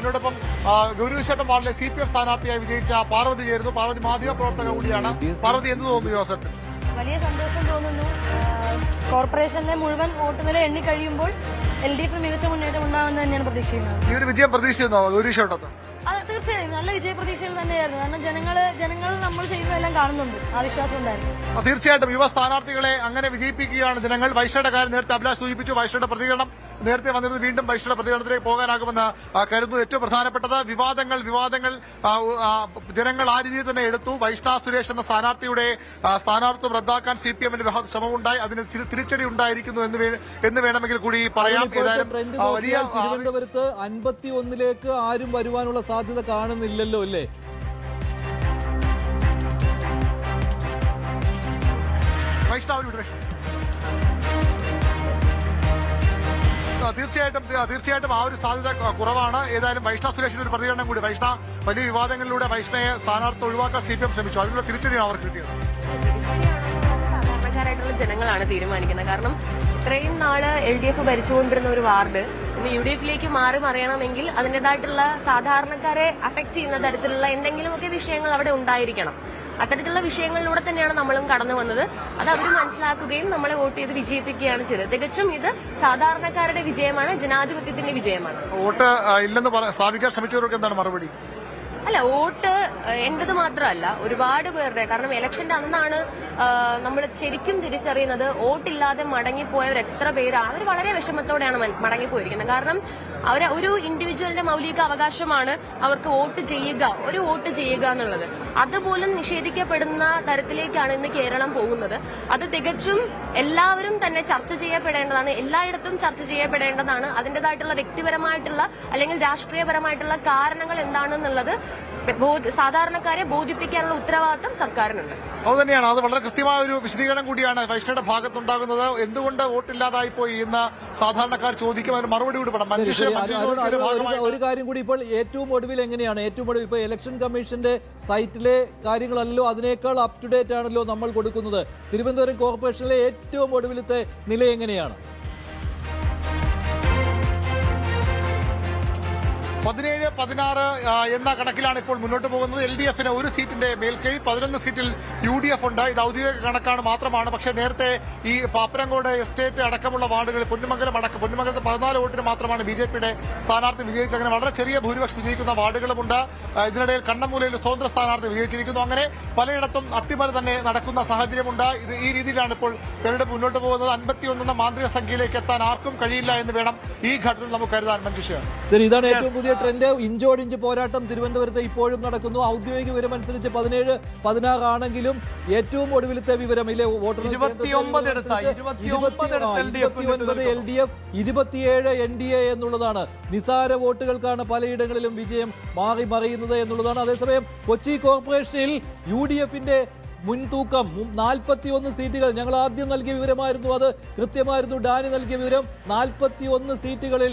എന്നോടൊപ്പം ഗൗരിവിശേഷം വാർഡിലെ CPM സ്ഥാനാർത്ഥിയായി വിജയിച്ച പാർവതി ചേരുന്നു. പാർവതി മാധ്യമ പ്രവർത്തക കൂടിയാണ്. പാർവതി, എന്ത് തോന്നുന്നു ഈ അവസരത്തിൽ? വലിയ സന്തോഷം തോന്നുന്നു. കോർപ്പറേഷനിലെ മുഴുവൻ വോട്ട് നില എണ്ണി കഴിയുമ്പോൾ LDF മികച്ച മുന്നേറ്റം ഉണ്ടാകുമെന്ന് തന്നെയാണ് പ്രതീക്ഷിക്കുന്നത്. ഈ ഒരു വിജയം പ്രതീക്ഷിച്ചിരുന്നോ ഗൗരിവിശേഷത്ത്? അത് തീർച്ചയായും നല്ല വിജയ പ്രതീക്ഷകൾ തന്നെയായിരുന്നു. കാരണം ജനങ്ങൾ നമ്മൾ ചെയ്യുന്നതെല്ലാം കാണുന്നുണ്ട്, ആ വിശ്വാസം ഉണ്ടായിരുന്നു. തീർച്ചയായിട്ടും യുവ സ്ഥാനാർത്ഥികളെ അങ്ങനെ വിജയിപ്പിക്കുകയാണ് ജനങ്ങൾ. വൈഷയുടെ കാര്യം നേരത്തെ അഭിലാഷ് സൂചിപ്പിച്ചു. വൈഷയുടെ പ്രതികരണം നേരത്തെ വന്നിരുന്നു. വീണ്ടും വൈഷയുടെ പ്രതികരണത്തിലേക്ക് പോകാനാകുമെന്ന് കരുതുന്നു. ഏറ്റവും പ്രധാനപ്പെട്ടത് വിവാദങ്ങൾ ജനങ്ങൾ ആ രീതിയിൽ തന്നെ എടുത്തു. വൈഷ്ണ സുരേഷ് എന്ന സ്ഥാനാർത്ഥിയുടെ സ്ഥാനാർത്ഥിത്വം റദ്ദാക്കാൻ CPM-ന് ശ്രമമുണ്ടായി. അതിന് തിരിച്ചടി ഉണ്ടായിരിക്കുന്നു എന്ന് വേണമെങ്കിൽ കൂടി പറയാം. വലിയ തിരുവനന്തപുരത്ത് 51-ലേക്ക് ആരും വരുവാനുള്ള സാധ്യത കാണുന്നില്ലല്ലോ അല്ലേ? തീർച്ചയായിട്ടും ആ ഒരു സാധ്യത കുറവാണ്. ഏതായാലും വൈഷ്ണ സുരേഷിന്റെ ഒരു പ്രതികരണം കൂടി. വൈഷ്ണ വലിയ വിവാദങ്ങളിലൂടെ വൈഷ്ണയെ സ്ഥാനാർത്ഥി ഒഴിവാക്കാൻ CPM ശ്രമിച്ചു. അതിനുള്ള തിരിച്ചടിയാണ് അവർക്ക് കിട്ടിയത്. സാധാരണക്കാരായിട്ടുള്ള ജനങ്ങളാണ് തീരുമാനിക്കുന്നത്. കാരണം ഇത്രയും നാള് LDF ഭരിച്ചുകൊണ്ടിരുന്ന ഒരു വാർഡ് ഇന്ന് UDF-ലേക്ക് മാറി മറിയണമെങ്കിൽ അതിൻ്റെതായിട്ടുള്ള സാധാരണക്കാരെ അഫക്ട് ചെയ്യുന്ന തരത്തിലുള്ള എന്തെങ്കിലുമൊക്കെ വിഷയങ്ങൾ അവിടെ ഉണ്ടായിരിക്കണം. അത്തരത്തിലുള്ള വിഷയങ്ങളിലൂടെ തന്നെയാണ് നമ്മളും കടന്നു വന്നത്. അത് അവർ മനസ്സിലാക്കുകയും നമ്മളെ വോട്ട് ചെയ്ത് വിജയിപ്പിക്കുകയാണ് ചെയ്തത്. തികച്ചും ഇത് സാധാരണക്കാരുടെ വിജയമാണ്, ജനാധിപത്യത്തിന്റെ വിജയമാണ്. വോട്ട് ഇല്ലെന്ന് സ്ഥാപിക്കാൻ ശ്രമിച്ചവർക്ക് എന്താണ് മറുപടി? അല്ല, വോട്ട് എന്റേത് മാത്രമല്ല, ഒരുപാട് പേരുടെ. കാരണം ഇലക്ഷന്റെ അന്നാണ് നമ്മൾ ശരിക്കും തിരിച്ചറിയുന്നത് വോട്ടില്ലാതെ മടങ്ങിപ്പോയവർ എത്ര പേരാണ്. അവർ വളരെ വിഷമത്തോടെയാണ് മടങ്ങിപ്പോയിരിക്കുന്നത്. കാരണം ഒരു ഇൻഡിവിജ്വലിന്റെ മൗലിക അവകാശമാണ് അവർക്ക് ഒരു വോട്ട് ചെയ്യുക എന്നുള്ളത്. അതുപോലും നിഷേധിക്കപ്പെടുന്ന തരത്തിലേക്കാണ് ഇന്ന് കേരളം പോകുന്നത്. അത് തികച്ചും എല്ലാവരും തന്നെ ചർച്ച ചെയ്യപ്പെടേണ്ടതാണ്, എല്ലായിടത്തും ചർച്ച ചെയ്യപ്പെടേണ്ടതാണ്. അതിന്റേതായിട്ടുള്ള വ്യക്തിപരമായിട്ടുള്ള അല്ലെങ്കിൽ രാഷ്ട്രീയപരമായിട്ടുള്ള കാരണങ്ങൾ എന്താണെന്നുള്ളത് സാധാരണക്കാരെ ബോധിപ്പിക്കാനുള്ള ഉത്തരവാദിത്തം സർക്കാരിനുണ്ട്. അതുതന്നെയാണ്. അത് വളരെ കൃത്യമായ ഒരു വിശദീകരണം കൂടിയാണ് വൈഷ്ണയുടെ ഭാഗത്തുണ്ടാകുന്നത്. എന്തുകൊണ്ട് വോട്ടില്ലാതായി പോയി എന്ന് സാധാരണക്കാർ ചോദിക്കും. അതിന് മറുപടി കൂടി പെടാം. ഒരു കാര്യം കൂടി, ഇപ്പോൾ ഏറ്റവും ഒടുവിൽ എങ്ങനെയാണ്? ഏറ്റവും ഒടുവിൽ ഇപ്പോൾ ഇലക്ഷൻ കമ്മീഷന്റെ സൈറ്റിലെ കാര്യങ്ങളല്ലോ, അതിനേക്കാൾ അപ് ടു ഡേറ്റ് ആണല്ലോ നമ്മൾ കൊടുക്കുന്നത്. തിരുവനന്തപുരം കോർപ്പറേഷനിലെ ഏറ്റവും ഒടുവിലത്തെ നില എങ്ങനെയാണ്? 17-16 എന്ന കണക്കിലാണ് ഇപ്പോൾ മുന്നോട്ട് പോകുന്നത്. LDF-ന് ഒരു സീറ്റിന്റെ മേൽക്കൈ, 11 സീറ്റിൽ UDF ഉണ്ട്. ഇത് ഔദ്യോഗിക കണക്കാണ് മാത്രമാണ്. പക്ഷേ നേരത്തെ ഈ പാപ്പരങ്കോട് എസ്റ്റേറ്റ് അടക്കമുള്ള വാർഡുകളിൽ പൊന്നുമംഗലത്ത് 14 വോട്ടിന് മാത്രമാണ് BJP-യുടെ സ്ഥാനാർത്ഥി വിജയിച്ചത്. അങ്ങനെ വളരെ ചെറിയ ഭൂരിപക്ഷം വിജയിക്കുന്ന വാർഡുകളുമുണ്ട്. ഇതിനിടയിൽ കണ്ണമൂലയിൽ സ്വതന്ത്ര സ്ഥാനാർത്ഥി വിജയിച്ചിരിക്കുന്നു. അങ്ങനെ പലയിടത്തും അട്ടിമറി തന്നെ നടക്കുന്ന സാഹചര്യമുണ്ട്. ഈ രീതിയിലാണ് ഇപ്പോൾ തെരഞ്ഞെടുപ്പ് മുന്നോട്ട് പോകുന്നത്. 51 എന്ന മാന്ത്രിക സംഖ്യയിലേക്ക് എത്താൻ ആർക്കും കഴിയില്ല എന്ന് വേണം ഈ ഘട്ടത്തിൽ നമുക്ക് കരുതാൻ. മഞ്ജുഷ, ഇതാണ് ഏറ്റവും പുതിയ ട്രെൻഡ്. ഇഞ്ചോടിഞ്ച് പോരാട്ടം തിരുവനന്തപുരത്ത് ഇപ്പോഴും നടക്കുന്നു. ഔദ്യോഗിക വിവരം അനുസരിച്ച് 17-16 ആണെങ്കിലും ഏറ്റവും ഒടുവിലത്തെ വിവരം വോട്ടർ 29 LDF, 27 NDA എന്നുള്ളതാണ്. നിസാര വോട്ടുകൾക്കാണ് പലയിടങ്ങളിലും വിജയം മാറി മറിയുന്നത് എന്നുള്ളതാണ്. അതേസമയം കൊച്ചി കോർപ്പറേഷനിൽ UDF-ന്റെ മുൻതൂക്കം 41 സീറ്റുകൾ. ഞങ്ങൾ ആദ്യം നൽകിയ വിവരമായിരുന്നു, അത് കൃത്യമായിരുന്നു. ഡാനി നൽകിയ വിവരം 41 സീറ്റുകളിൽ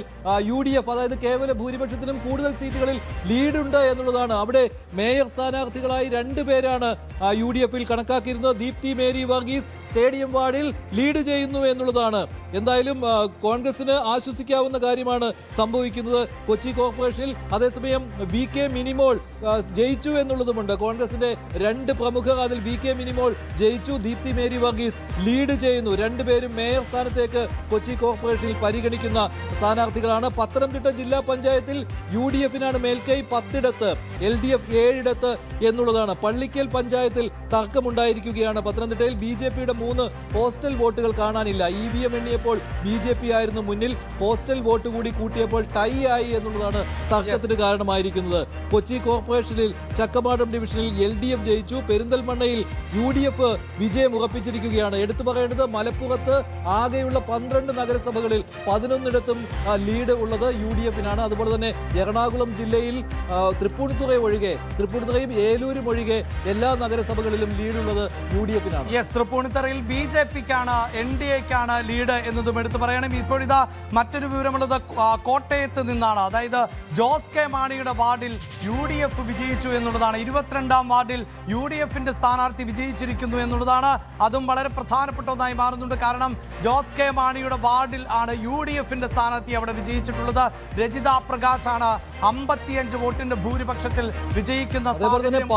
UDF, അതായത് കേവല ഭൂരിപക്ഷത്തിലും കൂടുതൽ സീറ്റുകളിൽ ലീഡുണ്ട് എന്നുള്ളതാണ്. അവിടെ മേയർ സ്ഥാനാർത്ഥികളായി 2 പേരാണ് UDF-ൽ കണക്കാക്കിയിരുന്നത്. ദീപ്തി മേരി വർഗീസ് സ്റ്റേഡിയം വാർഡിൽ ലീഡ് ചെയ്യുന്നു എന്നുള്ളതാണ്. എന്തായാലും കോൺഗ്രസിന് ആശ്വസിക്കാവുന്ന കാര്യമാണ് സംഭവിക്കുന്നത് കൊച്ചി കോർപ്പറേഷനിൽ. അതേസമയം VK മിനിമോൾ ജയിച്ചു എന്നുള്ളതുമുണ്ട്. കോൺഗ്രസിന്റെ 2 പ്രമുഖർ, അതിൽ VK മിനിമോൾ ജയിച്ചു, ദീപ്തി മേരി വർഗീസ് ലീഡ് ചെയ്യുന്നു. 2 പേരും മേയർ സ്ഥാനത്തേക്ക് കൊച്ചി കോർപ്പറേഷനിൽ പരിഗണിക്കുന്ന സ്ഥാനാർത്ഥികളാണ്. പത്തനംതിട്ട ജില്ലാ പഞ്ചായത്തിൽ UDF-നാണ് മേൽക്കൈ, 10 LDF 7 എന്നുള്ളതാണ്. പള്ളിക്കൽ പഞ്ചായത്തിൽ തർക്കമുണ്ടായിരിക്കുകയാണ്. പത്തനംതിട്ടയിൽ BJP-യുടെ 3 പോസ്റ്റൽ വോട്ടുകൾ കാണാനില്ല. EVM എണ്ണിയപ്പോൾ BJP ആയിരുന്നു മുന്നിൽ. പോസ്റ്റൽ വോട്ട് കൂടി കൂട്ടിയപ്പോൾ ടൈ ആയി എന്നുള്ളതാണ് തർക്കത്തിന് കാരണമായിരിക്കുന്നത്. കൊച്ചി കോർപ്പറേഷനിൽ ചക്കമാടം ഡിവിഷനിൽ LDF ജയിച്ചു. പെരിന്തൽമണ്ണയിൽ UDF വിജയം ഉറപ്പിച്ചിരിക്കുകയാണ്. എടുത്തു പറയേണ്ടത് മലപ്പുറത്ത് ആകെയുള്ള 12 നഗരസഭകളിൽ 11ഇടത്തും ലീഡ് ഉള്ളത് UDF-നാണ്. അതുപോലെ തന്നെ എറണാകുളം ജില്ലയിൽ തൃപ്പൂണിത്തുറയും ഏലൂരും ഒഴികെ എല്ലാ നഗരസഭകളിലും ലീഡുള്ളത് UDF-നാണ്. തൃപ്പൂണിത്തുറയിൽ BJP-ക്കാണ്, NDA-ക്കാണ് ലീഡ് എന്നതും എടുത്തു പറയണം. ഇപ്പോഴിതാ മറ്റൊരു വിവരമുള്ളത് കോട്ടയത്ത് നിന്നാണ്. അതായത് ജോസ് കെ മാണിയുടെ വാർഡിൽ UDF വിജയിച്ചു എന്നുള്ളതാണ്. 22-ാം വാർഡിൽ UDF-ന്റെ സ്ഥാനാർത്ഥി സ്ഥാനാർത്ഥി വിജയിച്ചിരിക്കുന്നു എന്നുള്ളതാണ്. അതും വളരെ പ്രധാനപ്പെട്ട ഒന്നായി മാറുന്നുണ്ട്. കാരണം ജോസ് കെ മാണിയുടെ വാർഡിൽ ആണ് UDFന്റെ സ്ഥാനാർത്ഥി അവിടെ വിജയിച്ചിട്ടുള്ളത്. രജിത പ്രകാശാണ് 55 വോട്ടിന്റെ ഭൂരിപക്ഷത്തിൽ വിജയിക്കുന്ന സാഹചര്യം.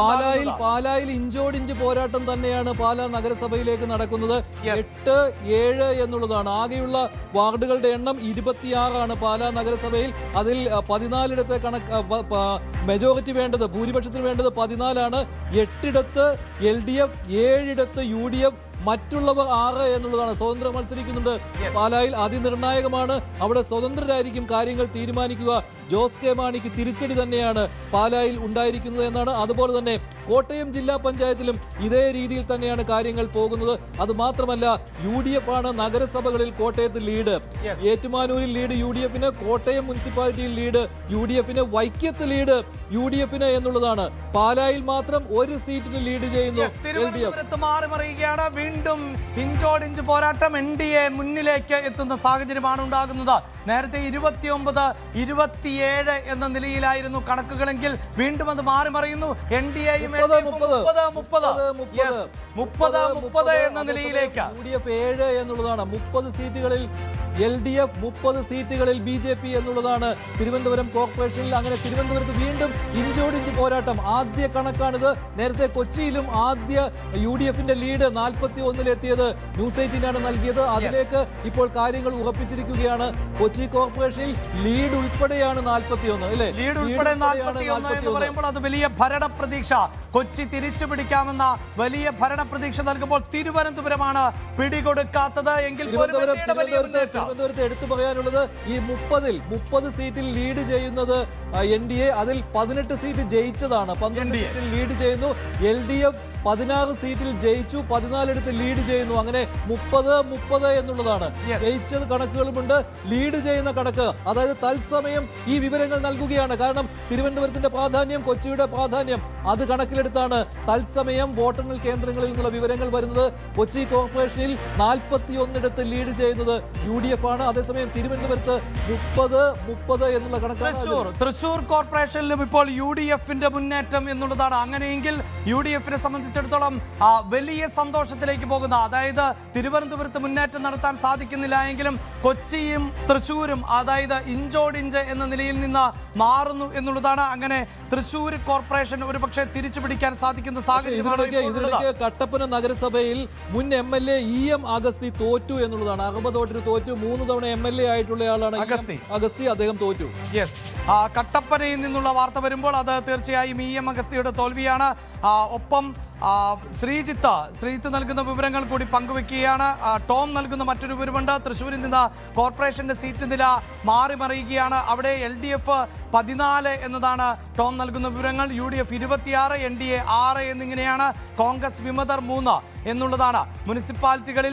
പാലായിൽ ഇഞ്ചോടിഞ്ച് പോരാട്ടം തന്നെയാണ് പാലാ നഗരസഭയിലേക്ക് നടക്കുന്നത്. 8, 7 എന്നുള്ളതാണ് ആകെയുള്ള വാർഡുകളുടെ എണ്ണം. 26 പാലാ നഗരസഭയിൽ. അതിൽ 14ഇടത്തെ മെജോറിറ്റി വേണ്ടത്, ഭൂരിപക്ഷത്തിന് വേണ്ടത് 14. 8ഇടത്ത് LDF, 7ഇടത്ത് UDF, മറ്റുള്ളവർ 6 എന്നുള്ളതാണ്. സ്വതന്ത്രം മത്സരിക്കുന്നുണ്ട് പാലായിൽ. അതിനിർണായകമാണ്. അവിടെ സ്വതന്ത്രരായിരിക്കും കാര്യങ്ങൾ തീരുമാനിക്കുക. ജോസ് കെ മാണിക്ക് തിരിച്ചടി തന്നെയാണ് പാലായിൽ ഉണ്ടായിരിക്കുന്നത് എന്നാണ്. അതുപോലെ തന്നെ കോട്ടയം ജില്ലാ പഞ്ചായത്തിലും ഇതേ രീതിയിൽ തന്നെയാണ് കാര്യങ്ങൾ പോകുന്നത്. അത് മാത്രമല്ല UDF ആണ് നഗരസഭകളിൽ കോട്ടയത്ത് ലീഡ്. ഏറ്റുമാനൂരിൽ ലീഡ് UDFന്, കോട്ടയം മുനിസിപ്പാലിറ്റിയിൽ ലീഡ് UDFന്, വൈക്കത്ത് ലീഡ് UDFന് എന്നുള്ളതാണ്. പാലായിൽ മാത്രം ഒരു സീറ്റിന് ലീഡ് ചെയ്യുന്നു തിരുവനന്തപുരത്ത് മാറി മറിയുകയാണ്. വീണ്ടും ഇഞ്ചോടിഞ്ച് പോരാട്ടം. NDA മുന്നിലേക്ക് എത്തുന്ന സാഹചര്യമാണ് ഉണ്ടാകുന്നത്. നേരത്തെ 29, 27 എന്ന നിലയിലായിരുന്നു കണക്കുകളെങ്കിൽ വീണ്ടും അത് മാറി മറിയുന്നു. NDAയും 30 എന്ന നിലയിലേക്ക്. UDF 7 എന്നുള്ളതാണ്. 30 സീറ്റുകളിൽ LDF, 30 സീറ്റുകളിൽ BJP എന്നുള്ളതാണ് തിരുവനന്തപുരം കോർപ്പറേഷനിൽ. അങ്ങനെ തിരുവനന്തപുരത്ത് വീണ്ടും ഇഞ്ചോടിഞ്ച് പോരാട്ടം. ആദ്യ കണക്കാണിത്. നേരത്തെ കൊച്ചിയിലും ആദ്യ UDFന്റെ ലീഡ് 41-ലെത്തിയത് ന്യൂസ് 18 നൽകിയത്. അതിലേക്ക് ഇപ്പോൾ കാര്യങ്ങൾ ഉറപ്പിച്ചിരിക്കുകയാണ്. കൊച്ചി കോർപ്പറേഷനിൽ ലീഡ് ഉൾപ്പെടെയാണ് 41 അല്ലേ? ലീഡ് ഉൾപ്പെടെ 41 എന്ന് പറയുമ്പോൾ അത് വലിയ ഭരണ പ്രതീക്ഷ. കൊച്ചി തിരിച്ചു പിടിക്കാമെന്ന വലിയ ഭരണ പ്രതീക്ഷ നൽകുമ്പോൾ തിരുവനന്തപുരമാണ് പിടികൊടുക്കാത്തത്. എങ്കിൽ തിരുവനന്തപുരത്ത് എടുത്തു പറയാനുള്ളത് ഈ 30 സീറ്റിൽ ലീഡ് ചെയ്യുന്നത് NDA. അതിൽ 18 സീറ്റ് ജയിച്ചതാണ്. 12 സീറ്റിൽ ലീഡ് ചെയ്യുന്നു. LDF 16 സീറ്റിൽ ജയിച്ചു, 14 ലീഡ് ചെയ്യുന്നു. അങ്ങനെ 30 എന്നുള്ളതാണ്. ജയിച്ചത് കണക്കുകളുമുണ്ട്, ലീഡ് ചെയ്യുന്ന കണക്ക്. അതായത് തത്സമയം ഈ വിവരങ്ങൾ നൽകുകയാണ്. കാരണം തിരുവനന്തപുരത്തിന്റെ പ്രാധാന്യം, കൊച്ചിയുടെ പ്രാധാന്യം അത് കണക്കിലെടുത്താണ് തത്സമയം വോട്ടെണ്ണൽ കേന്ദ്രങ്ങളിൽ നിന്നുള്ള വിവരങ്ങൾ വരുന്നത്. കൊച്ചി കോർപ്പറേഷനിൽ 41 ലീഡ് ചെയ്യുന്നത് UDF ആണ്. അതേസമയം തിരുവനന്തപുരത്ത് 30 എന്നുള്ള കണക്കാണ്. തൃശൂർ കോർപ്പറേഷനിലും ഇപ്പോൾ UDFന്റെ മുന്നേറ്റം എന്നുള്ളതാണ്. അങ്ങനെയെങ്കിൽ UDFനെ സംബന്ധിച്ചിടത്തോളം വലിയ സന്തോഷത്തിലേക്ക് പോകുന്ന, അതായത് തിരുവനന്തപുരത്ത് മുന്നേറ്റം നടത്താൻ സാധിക്കുന്നില്ല എങ്കിലും കൊച്ചിയും തൃശൂരും അതായത് ഇഞ്ചോടിഞ്ച് എന്ന നിലയിൽ നിന്ന് മാറുന്നു എന്നുള്ളതാണ്. അങ്ങനെ തൃശൂർ കോർപ്പറേഷൻ ഒരുപക്ഷെ തിരിച്ചു പിടിക്കാൻ സാധിക്കുന്ന സാഹചര്യമാണ്. ഇതിനിടയ്ക്ക് കട്ടപ്പന നഗരസഭയിൽ മുൻ MLA EM അഗസ്തി തോറ്റു എന്നുള്ളതാണ്. 60 വോട്ടിന് തോറ്റു. 3 തവണ MLA ആയിട്ടുള്ളയാളാണ് അഗസ്തി. അദ്ദേഹം തോറ്റു. കട്ടപ്പനയിൽ നിന്നുള്ള വാർത്ത വരുമ്പോൾ അത് തീർച്ചയായും EM അഗസ്തിയുടെ തോൽവിയാണ്. ഒപ്പം ശ്രീജിത്ത് നൽകുന്ന വിവരങ്ങൾ കൂടി പങ്കുവെക്കുകയാണ്. ടോം നൽകുന്ന മറ്റൊരു വിവരമുണ്ട്. തൃശ്ശൂരിൽ നിന്ന് കോർപ്പറേഷന്റെ സീറ്റ് നില മാറി മറിയുകയാണ്. അവിടെ LDF 14 എന്നതാണ് ടോം നൽകുന്ന വിവരങ്ങൾ. UDF 26, NDA 6 എന്നിങ്ങനെയാണ്. കോൺഗ്രസ് വിമതർ 3 എന്നുള്ളതാണ്. മുനിസിപ്പാലിറ്റികളിൽ